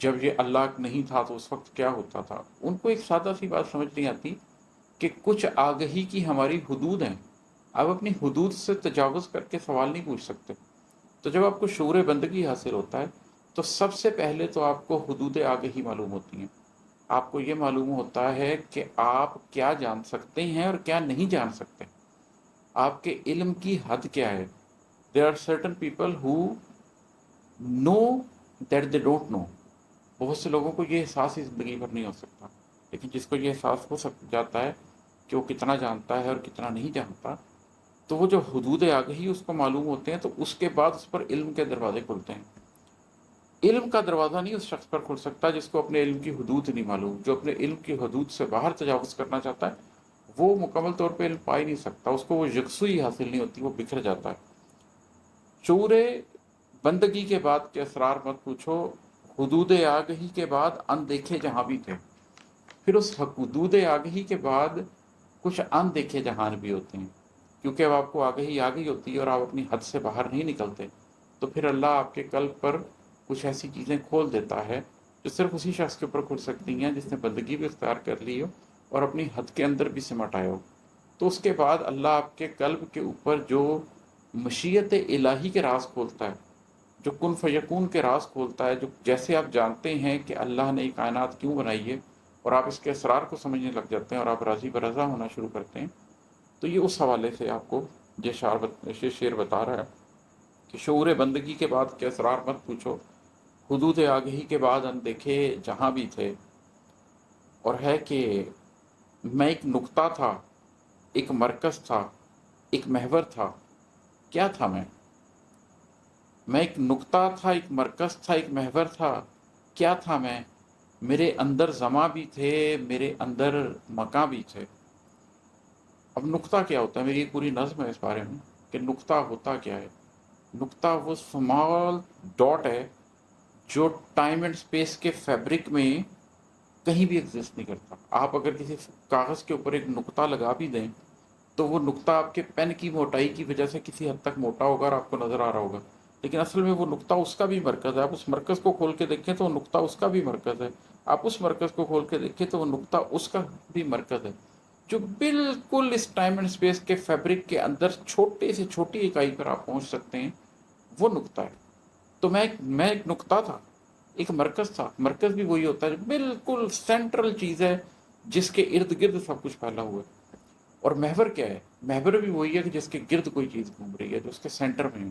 جب یہ اللہ نہیں تھا تو اس وقت کیا ہوتا تھا؟ ان کو ایک سادہ سی بات سمجھ نہیں آتی کہ کچھ آگہی کی ہماری حدود ہیں، آپ اپنی حدود سے تجاوز کر کے سوال نہیں پوچھ سکتے۔ تو جب آپ کو شعور بندگی حاصل ہوتا ہے تو سب سے پہلے تو آپ کو حدود آگہی معلوم ہوتی ہیں، آپ کو یہ معلوم ہوتا ہے کہ آپ کیا جان سکتے ہیں اور کیا نہیں جان سکتے، آپ کے علم کی حد کیا ہے۔ There are certain people who know that they don't know. بہت سے لوگوں کو یہ احساس ہی زندگی بھر نہیں ہو سکتا، لیکن جس کو یہ احساس ہو جاتا ہے کہ وہ کتنا جانتا ہے اور کتنا نہیں جانتا، تو وہ جو حدود آگہی اس کو معلوم ہوتے ہیں تو اس کے بعد اس پر علم کے دروازے کھلتے ہیں۔ علم کا دروازہ نہیں اس شخص پر کھل سکتا جس کو اپنے علم کی حدود نہیں معلوم۔ جو اپنے علم کی حدود سے باہر تجاوز کرنا چاہتا ہے وہ مکمل طور پہ علم پا ہی نہیں سکتا، اس کو وہ یکسوئی حاصل نہیں ہوتی، وہ بکھر جاتا ہے۔ شعور بندگی کے بعد کے اسرار مت پوچھو، حدود آگہی کے بعد اندیکھے جہاں بھی تھے، پھر اس حدود آگہی کے بعد کچھ اندیکھے جہان بھی ہوتے ہیں، کیونکہ اب آپ کو آگہی آ گئی ہوتی ہے اور آپ اپنی حد سے باہر نہیں نکلتے، تو پھر اللہ آپ کے قلب پر کچھ ایسی چیزیں کھول دیتا ہے جو صرف اسی شخص کے اوپر کھل سکتی ہیں جس نے بندگی بھی اختیار کر لی ہو اور اپنی حد کے اندر بھی سمٹ آئے ہو۔ تو اس کے بعد اللہ آپ کے قلب کے اوپر جو مشیت الہی کے راز کھولتا ہے، جو کن فیکون کے راز کھولتا ہے، جو جیسے آپ جانتے ہیں کہ اللہ نے یہ کائنات کیوں بنائی ہے اور آپ اس کے اسرار کو سمجھنے لگ جاتے ہیں اور آپ راضی برضا ہونا شروع کرتے ہیں، تو یہ اس حوالے سے آپ کو یہ شعر بتا رہا ہے کہ شعور بندگی کے بعد کے اسرار مت پوچھو، حدود آگہی کے بعد اندیکھے جہاں بھی تھے۔ اور ہے کہ میں ایک نقطہ تھا، ایک مرکز تھا، ایک محور تھا، کیا تھا میں ایک نقطہ تھا، ایک مرکز تھا، ایک محور تھا، کیا تھا میں؟ میرے اندر زماں بھی تھے، میرے اندر مکاں بھی تھے۔ اب نقطہ کیا ہوتا ہے؟ میری ایک پوری نظم ہے اس بارے میں کہ نقطہ ہوتا کیا ہے۔ نقطہ وہ اسمال ڈاٹ ہے جو ٹائم اینڈ اسپیس کے فیبرک میں کہیں بھی ایگزسٹ نہیں کرتا۔ آپ اگر کسی کاغذ کے اوپر ایک نقطہ لگا بھی دیں تو وہ نقطہ آپ کے پین کی موٹائی کی وجہ سے کسی حد تک موٹا ہوگا اور آپ کو نظر آ رہا ہوگا، لیکن اصل میں وہ نقطہ اس کا بھی مرکز ہے۔ آپ اس مرکز کو کھول کے دیکھیں تو وہ نقطہ اس کا بھی مرکز ہے، آپ اس مرکز کو کھول کے دیکھیں تو وہ نقطہ اس کا بھی مرکز ہے، جو بالکل اس ٹائم اینڈ اسپیس کے فیبرک کے اندر چھوٹے سے چھوٹی اکائی پر آپ پہنچ سکتے ہیں، وہ نقطہ ہے۔ تو میں ایک نقطہ تھا، ایک مرکز تھا۔ مرکز بھی وہی ہوتا ہے جو بالکل سینٹرل چیز ہے جس کے ارد گرد سب کچھ پھیلا ہوا ہے۔ اور محور کیا ہے؟ محور بھی وہی ہے کہ جس کے گرد کوئی چیز گھوم رہی ہے، جو اس کے سینٹر میں ہے۔